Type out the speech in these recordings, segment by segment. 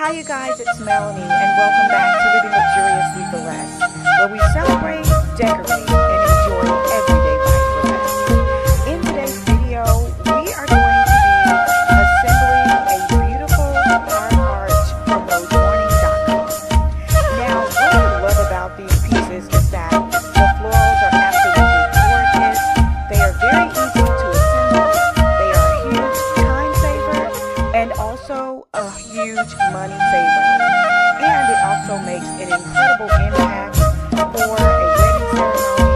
Hi you guys, it's Melanie and welcome back to Living Luxuriously for Less, where we celebrate, decorate, and enjoy everyday life for less. In today's video, we are going to be assembling a beautiful art arch from rosemorning.com. Now, what I love about these pieces is that the florals are absolutely gorgeous. They are very easy to assemble. They are a huge time saver and also a huge money saver, and it also makes an incredible impact for a wedding ceremony,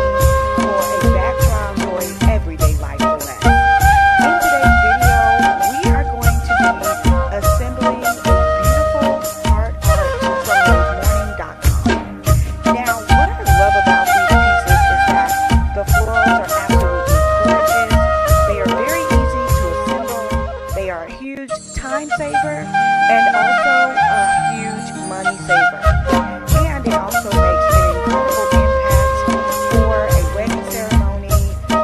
for a backdrop, for everyday life for less. In today's video, we are going to be assembling a beautiful art arch from rosemorning.com. Now, what I love about these pieces is that the florals are absolutely gorgeous. They are very easy to assemble. They are a huge time saver and also a huge money saver. And it also makes an incredible impact for a wedding ceremony,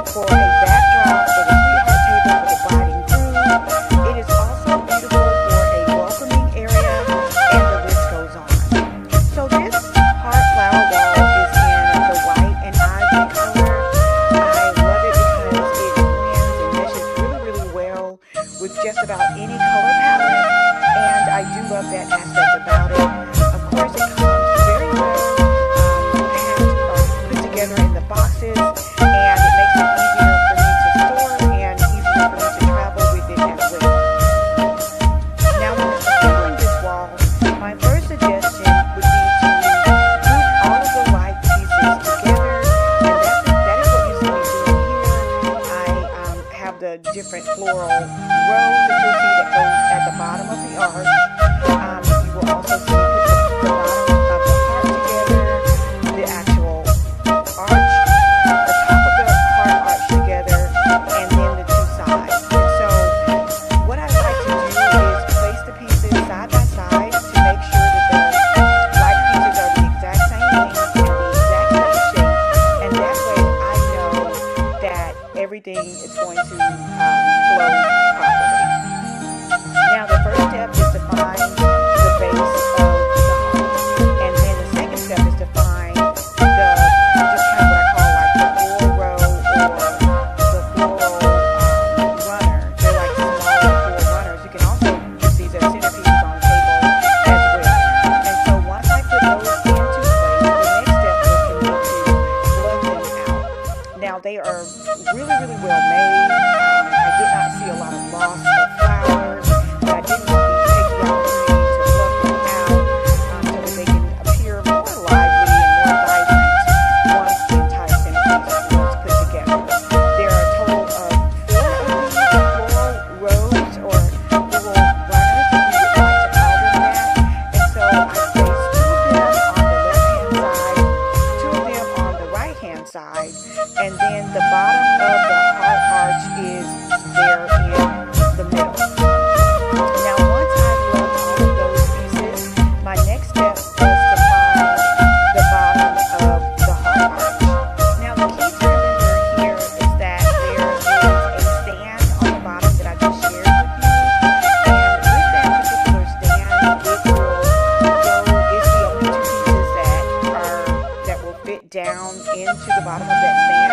for a backdrop, for the sweetheart table, for the bride and groom. It is also beautiful for a welcoming area, and the list goes on. So this heart flower wall is in the white and ivory color. I love it because it blends and meshes really well with just about any color palette. And I do love that aspect about it. Of course, it comes very well packed or put together in the boxes, and it makes it easier for me to store and easier for me to travel with it as well. Now, when assembling this wall, my first suggestion would be to group all of the white pieces together, and that is what you see me doing here. I have the different floral rows that you'll see that go at the bottom of the arch. You will also see the bottom of the heart together, the actual arch, the top of the heart arch together, and then the two sides. And so what I like to do is place the pieces side by side to make sure that the light pieces are the exact same length and the exact same shape, and that way I know that everything is going to flow properly. Now the first step is to find the base of the heart, and then the second step is to find just kind of what I call like the floral row or the floral runner. They're like smaller floral runners. You can also use these as centerpieces on a table as well. And so once I put those into place, the next step is for me to fluff them out. Now they are really well made. I did not see a lot of loss of flowers, but I did want to take the opportunity to fluff them out so that they can appear more lively and more vibrant once the entire centerpiece was put together. There are a total of 4 of these floral rows or floral runners, if you would like to call them that. And so I placed 2 of them on the left-hand side, 2 of them on the right-hand side, and then the bottom of the heart arch is there in the middle. Now once I've fluffed all of those pieces, my next step was to find the bottom of the heart arch. Now the key to remember here is that there is a stand on the bottom that I just shared with you, and with that particular stand, it's the only 2 pieces that will fit down into the bottom of that stand.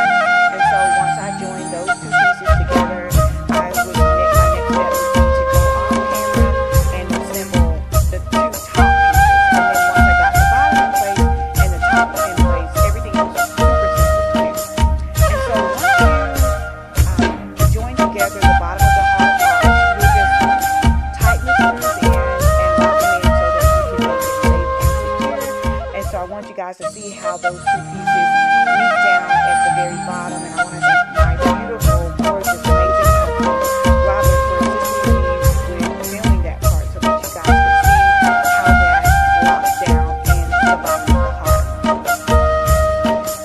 And so once I join those 2 pieces together, my next step would be to go off camera and assemble the 2 top pieces. And then once I got the bottom in place and the top in place, everything else was super simple to do. And so once you join together the bottom of the heart arch, you'll just tighten the screws in and lock them in so that you can make it safe and secure. And so I want you guys to see how those 2 pieces meet down at the very bottom. And I want to thank my beautiful, gorgeous, amazing husband, Robert, for assisting me with filming that part so that you guys could see how that locks down in the bottom of the heart.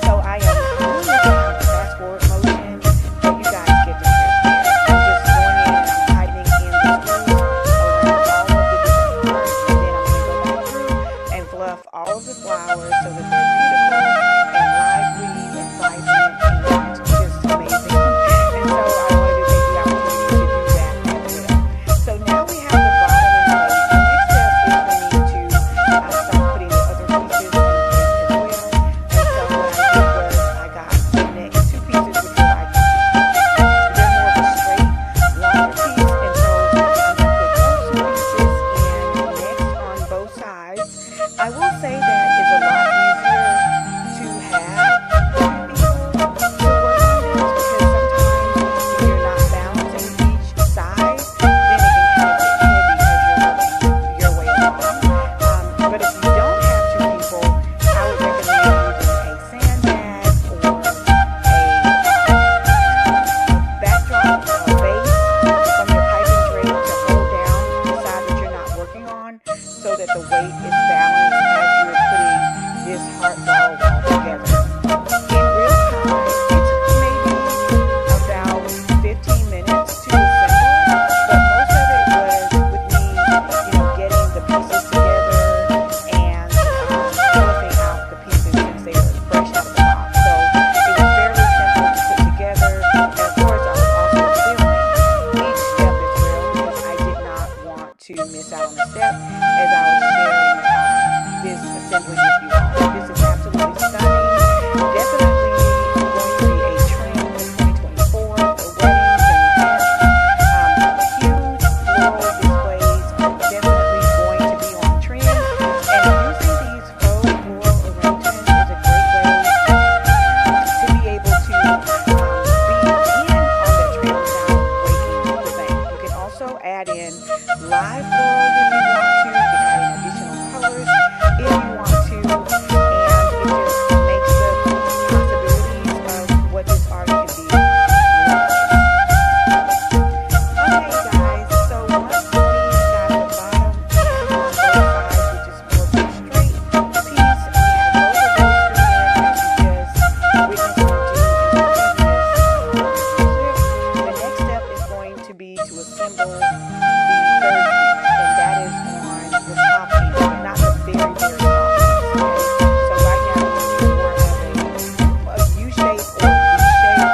So I am doing this in a fast forward motion, but you guys get the drift there. I'm just going in and I'm tightening in the screws around all of the different parts, and then I'm going to go back through and fluff all of the flowers so that they're beautiful and lively and vibrant and just amazing. And so I wanted to take the opportunity to do that as well. So now we have the bottom in place. The next step is for me so that the weight is balanced as you're putting this heart flower wall together. In real time, it took maybe about 15 minutes to assemble, but most of it was with me, getting the pieces together and fluffing out the pieces since they were fresh out of the box. So it was fairly simple to put together. And of course, I was also filming each step as well because I did not want to miss out on the step as I was sharing this assembly with you all. This is absolutely stunning. Definitely going to be a trend for 2024 for weddings and events. Huge floral displays are definitely going to be on trend. And using these faux floral arrangements is a great way to be able to be in on the trend without breaking the bank. You can also add in live florals if you want to. You can add in additional colors if you want to, and it just makes the possibilities of what this art can be limitless. Okay, guys, so once we got the bottom and on both sides, which is more of a straight piece, we have both of those screwed in as you just witnessed me do in the previous clip. The next step is going to be to assemble the third piece, and that is on the top piece, but not the very, very top piece, okay? So right now we're using more of a U-shape or V shape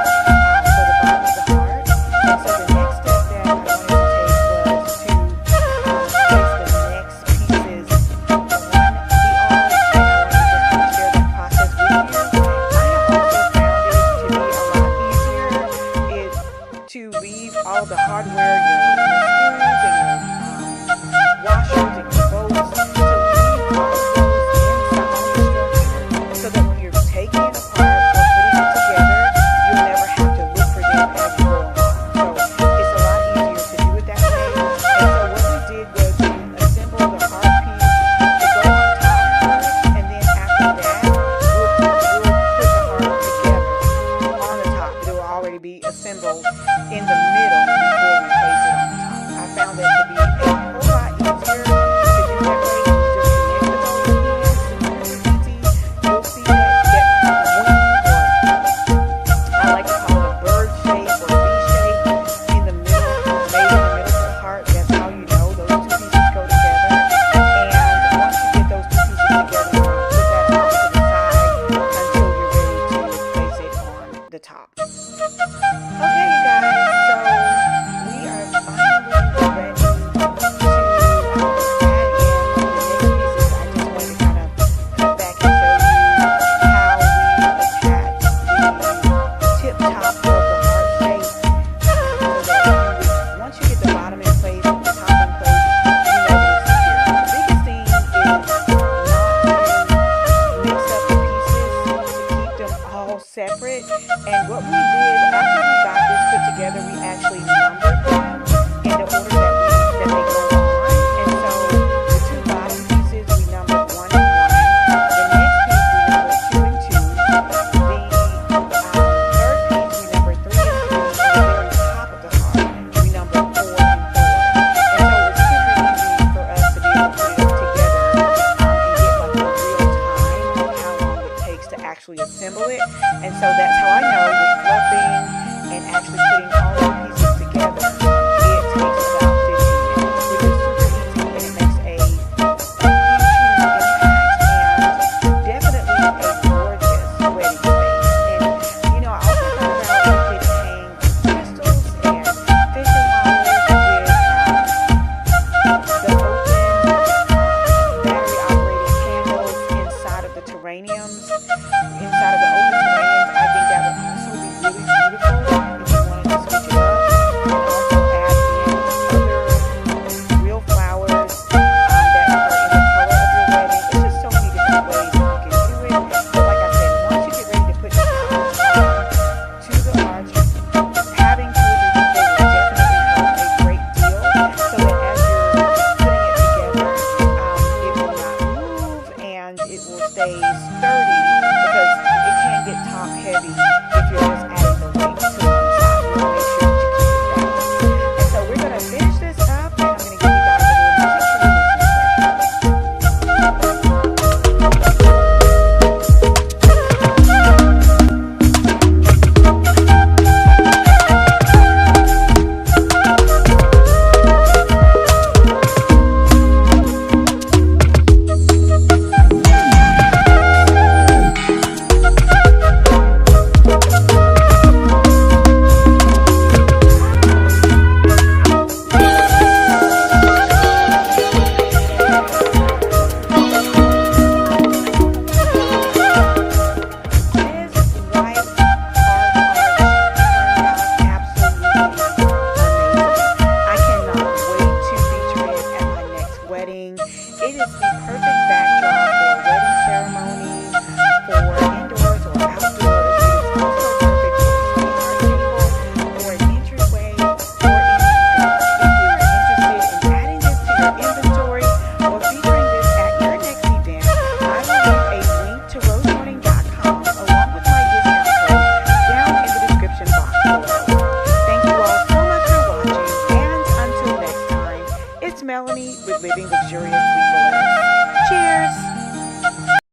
for the bottom of the heart. And so the next step that I wanted to take was to place the next pieces on the arch, and I wanted to just kind of share that process with you. I have also found it to be a lot easier to leave all the hardware, your screws and your washers and your bolts, to leave all of those inside the structure so that when you're taking it apart or putting it together, you'll never have to look for them as you go along. So it's a lot easier to do it that way. And so what we did was we assembled the heart piece to go on top first, and then after that, we'll put the heart together on the top. It will already be assembled in the middle before we place it on the top. I found that to be a whole lot easier to do that way. You just connect the both ends, super easy. You'll see that wing, or I like to call it a bird shape or V shape in the middle, made in the middle of the heart. That's how you know those two pieces go together. And once you get those two pieces together, you want to put that off to the side until you're ready to place it on the top. Okay, you guys, so we are finally ready to add in the next pieces. I just wanted to kind of come back and show you how we attach the tip top of the heart shape so that once you get the bottom in place and the top in place, you know that it's secure. The biggest thing is not to mix up the pieces, to keep them all separate. And what we did after we got this put together, we actually numbered them in the order that they go on. And so the two bottom pieces we numbered 1 and 1. The next piece we numbered 2 and 2. The third piece we numbered 3 and 3. And the very top of the heart we numbered 4 and 4. And so it's super easy for us to be able to put it together and get like a real time of how long it takes to actually assemble it. And so that's how I know with fluffing and actually putting all the pieces together, it takes about 15 minutes, which is super easy, and it makes a huge impact and definitely a gorgeous wedding space. And I also found out you could hang crystals and fishing wires with the open battery operated candles inside of the terraniums, inside of the open terraniums. I think that would also be really beautiful if you wanted to switch it up and also add in other real flowers that are in the color of your wedding. It's just so many different ways that you can do it. But like I said, once you get ready to put your flowers to the arch, having 2 or 3 people will definitely help a great deal so that as you're putting it together, it will not move and it will stay sturdy, because it can get top heavy if you're just adding the weight to one side. You want to make sure that you keep it balanced. And so we're going to finish this up, and I'm going to give you guys a little music to listen to. It is the perfect backdrop for a wedding ceremony